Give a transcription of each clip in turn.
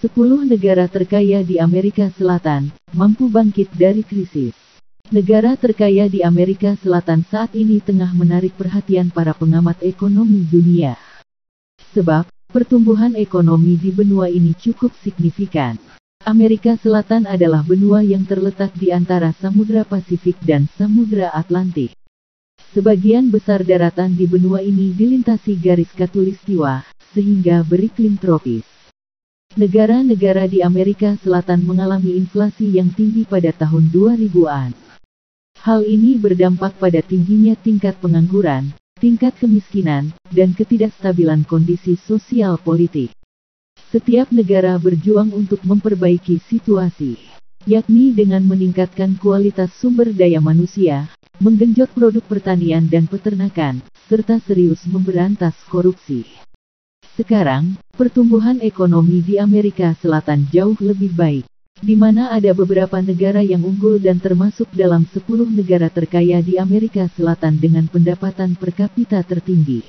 10 negara terkaya di Amerika Selatan mampu bangkit dari krisis. Negara terkaya di Amerika Selatan saat ini tengah menarik perhatian para pengamat ekonomi dunia. Sebab, pertumbuhan ekonomi di benua ini cukup signifikan. Amerika Selatan adalah benua yang terletak di antara Samudra Pasifik dan Samudra Atlantik. Sebagian besar daratan di benua ini dilintasi garis khatulistiwa, sehingga beriklim tropis. Negara-negara di Amerika Selatan mengalami inflasi yang tinggi pada tahun 2000-an. Hal ini berdampak pada tingginya tingkat pengangguran, tingkat kemiskinan, dan ketidakstabilan kondisi sosial politik. Setiap negara berjuang untuk memperbaiki situasi, yakni dengan meningkatkan kualitas sumber daya manusia, menggenjot produk pertanian dan peternakan, serta serius memberantas korupsi. Sekarang, pertumbuhan ekonomi di Amerika Selatan jauh lebih baik, di mana ada beberapa negara yang unggul dan termasuk dalam 10 negara terkaya di Amerika Selatan dengan pendapatan per kapita tertinggi.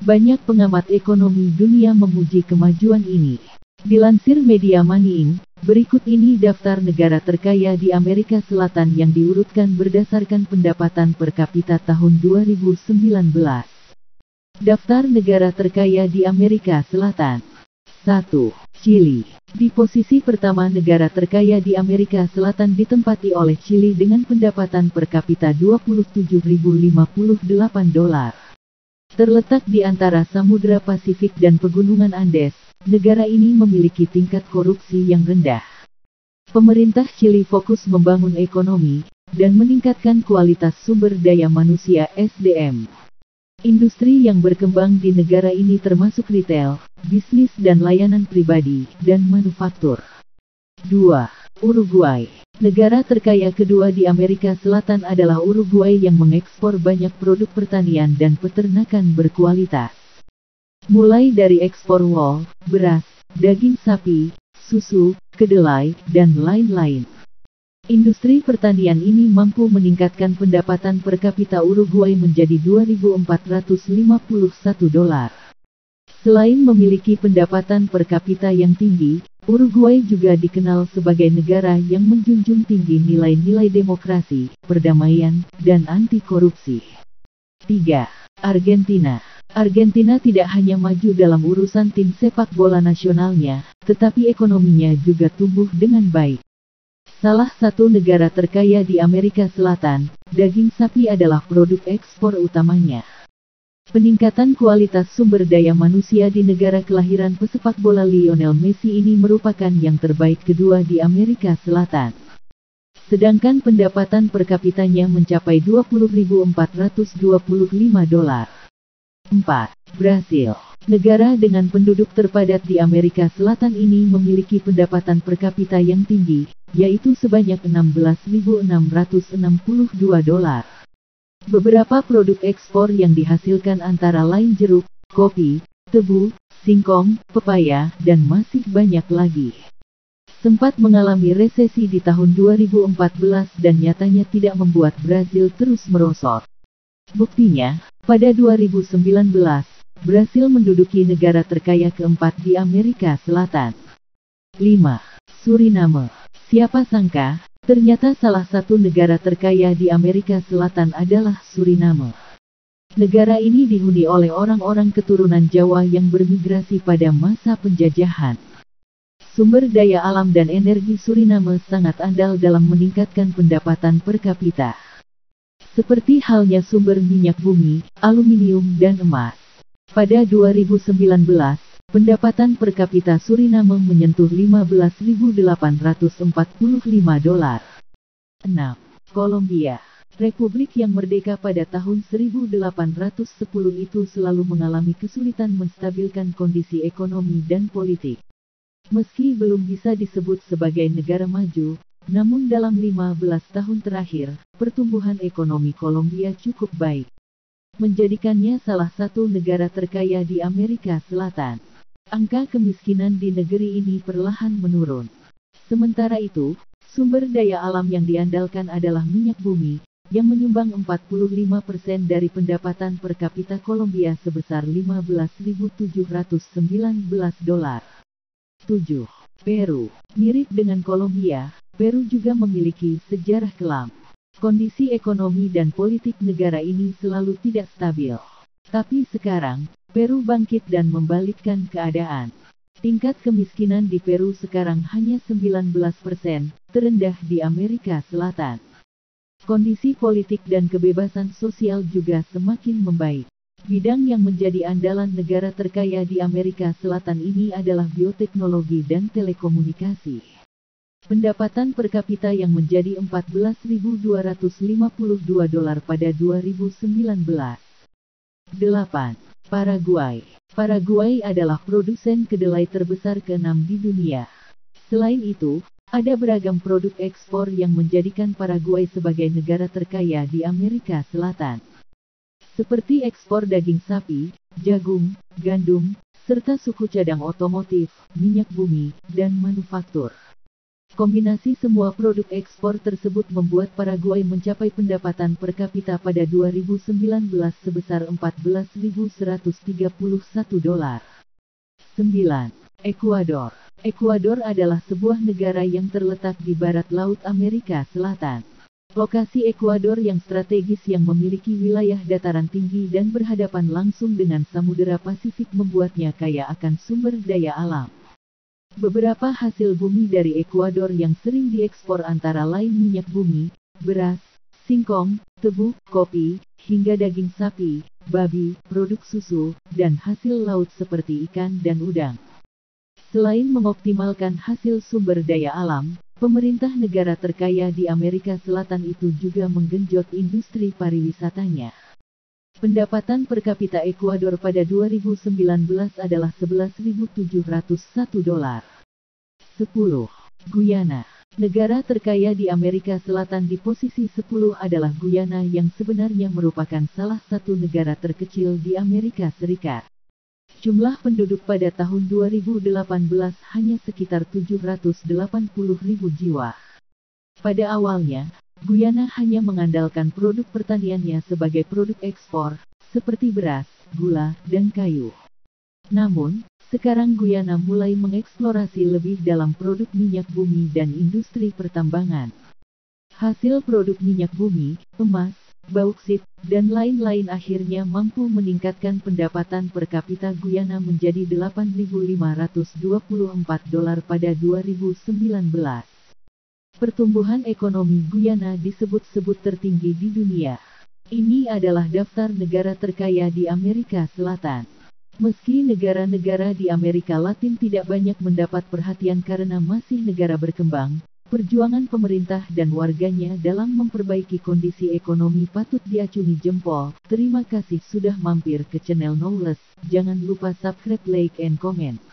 Banyak pengamat ekonomi dunia memuji kemajuan ini. Dilansir media Money Inc., berikut ini daftar negara terkaya di Amerika Selatan yang diurutkan berdasarkan pendapatan per kapita tahun 2019. Daftar negara terkaya di Amerika Selatan. 1. Chili. Di posisi pertama negara terkaya di Amerika Selatan ditempati oleh Chili dengan pendapatan per kapita $27.058. Terletak di antara Samudra Pasifik dan Pegunungan Andes, negara ini memiliki tingkat korupsi yang rendah. Pemerintah Chili fokus membangun ekonomi dan meningkatkan kualitas sumber daya manusia (SDM). Industri yang berkembang di negara ini termasuk retail, bisnis dan layanan pribadi, dan manufaktur. 2. Uruguay. Negara terkaya kedua di Amerika Selatan adalah Uruguay yang mengekspor banyak produk pertanian dan peternakan berkualitas. Mulai dari ekspor wool, beras, daging sapi, susu, kedelai, dan lain-lain. Industri pertanian ini mampu meningkatkan pendapatan per kapita Uruguay menjadi $2.451. Selain memiliki pendapatan per kapita yang tinggi, Uruguay juga dikenal sebagai negara yang menjunjung tinggi nilai-nilai demokrasi, perdamaian, dan anti korupsi. 3. Argentina. Argentina tidak hanya maju dalam urusan tim sepak bola nasionalnya, tetapi ekonominya juga tumbuh dengan baik. Salah satu negara terkaya di Amerika Selatan, daging sapi adalah produk ekspor utamanya. Peningkatan kualitas sumber daya manusia di negara kelahiran pesepak bola Lionel Messi ini merupakan yang terbaik kedua di Amerika Selatan. Sedangkan pendapatan per kapitanya mencapai $20.425. 4. Brasil. Negara dengan penduduk terpadat di Amerika Selatan ini memiliki pendapatan per kapita yang tinggi, yaitu sebanyak $16.662. Beberapa produk ekspor yang dihasilkan antara lain jeruk, kopi, tebu, singkong, pepaya, dan masih banyak lagi. Sempat mengalami resesi di tahun 2014 dan nyatanya tidak membuat Brasil terus merosot. Buktinya, pada 2019, Brasil menduduki negara terkaya keempat di Amerika Selatan. 5. Suriname. Siapa sangka, ternyata salah satu negara terkaya di Amerika Selatan adalah Suriname. Negara ini dihuni oleh orang-orang keturunan Jawa yang bermigrasi pada masa penjajahan. Sumber daya alam dan energi Suriname sangat andal dalam meningkatkan pendapatan per kapita. Seperti halnya sumber minyak bumi, aluminium dan emas. Pada 2019, pendapatan per kapita Suriname menyentuh $15.845. 6. Kolombia. Republik yang merdeka pada tahun 1810 itu selalu mengalami kesulitan menstabilkan kondisi ekonomi dan politik. Meski belum bisa disebut sebagai negara maju, namun dalam 15 tahun terakhir, pertumbuhan ekonomi Kolombia cukup baik, menjadikannya salah satu negara terkaya di Amerika Selatan. Angka kemiskinan di negeri ini perlahan menurun. Sementara itu, sumber daya alam yang diandalkan adalah minyak bumi, yang menyumbang 45% dari pendapatan per kapita Kolombia sebesar $15.719. 7. Peru. Mirip dengan Kolombia, Peru juga memiliki sejarah kelam. Kondisi ekonomi dan politik negara ini selalu tidak stabil. Tapi sekarang, Peru bangkit dan membalikkan keadaan. Tingkat kemiskinan di Peru sekarang hanya 19%, terendah di Amerika Selatan. Kondisi politik dan kebebasan sosial juga semakin membaik. Bidang yang menjadi andalan negara terkaya di Amerika Selatan ini adalah bioteknologi dan telekomunikasi. Pendapatan per kapita yang menjadi $14.252 pada 2019. 8. Paraguay. Paraguay adalah produsen kedelai terbesar ke-6 di dunia. Selain itu, ada beragam produk ekspor yang menjadikan Paraguay sebagai negara terkaya di Amerika Selatan. Seperti ekspor daging sapi, jagung, gandum, serta suku cadang otomotif, minyak bumi, dan manufaktur. Kombinasi semua produk ekspor tersebut membuat Paraguay mencapai pendapatan per kapita pada 2019 sebesar $14.131. 9. Ekuador. Ekuador adalah sebuah negara yang terletak di barat laut Amerika Selatan. Lokasi Ekuador yang strategis yang memiliki wilayah dataran tinggi dan berhadapan langsung dengan Samudera Pasifik membuatnya kaya akan sumber daya alam. Beberapa hasil bumi dari Ekuador yang sering diekspor antara lain minyak bumi, beras, singkong, tebu, kopi, hingga daging sapi, babi, produk susu, dan hasil laut seperti ikan dan udang. Selain mengoptimalkan hasil sumber daya alam, pemerintah negara terkaya di Amerika Selatan itu juga menggenjot industri pariwisatanya. Pendapatan per kapita Ekuador pada 2019 adalah $11.701. 10. Guyana. Negara terkaya di Amerika Selatan di posisi 10 adalah Guyana yang sebenarnya merupakan salah satu negara terkecil di Amerika Serikat. Jumlah penduduk pada tahun 2018 hanya sekitar 780.000 jiwa. Pada awalnya, Guyana hanya mengandalkan produk pertaniannya sebagai produk ekspor, seperti beras, gula, dan kayu. Namun, sekarang Guyana mulai mengeksplorasi lebih dalam produk minyak bumi dan industri pertambangan. Hasil produk minyak bumi, emas, bauksit, dan lain-lain akhirnya mampu meningkatkan pendapatan per kapita Guyana menjadi $8.524 pada 2019. Pertumbuhan ekonomi Guyana disebut-sebut tertinggi di dunia. Ini adalah daftar negara terkaya di Amerika Selatan. Meski negara-negara di Amerika Latin tidak banyak mendapat perhatian karena masih negara berkembang, perjuangan pemerintah dan warganya dalam memperbaiki kondisi ekonomi patut diacungi jempol. Terima kasih sudah mampir ke channel Knowles. Jangan lupa subscribe, like, and comment.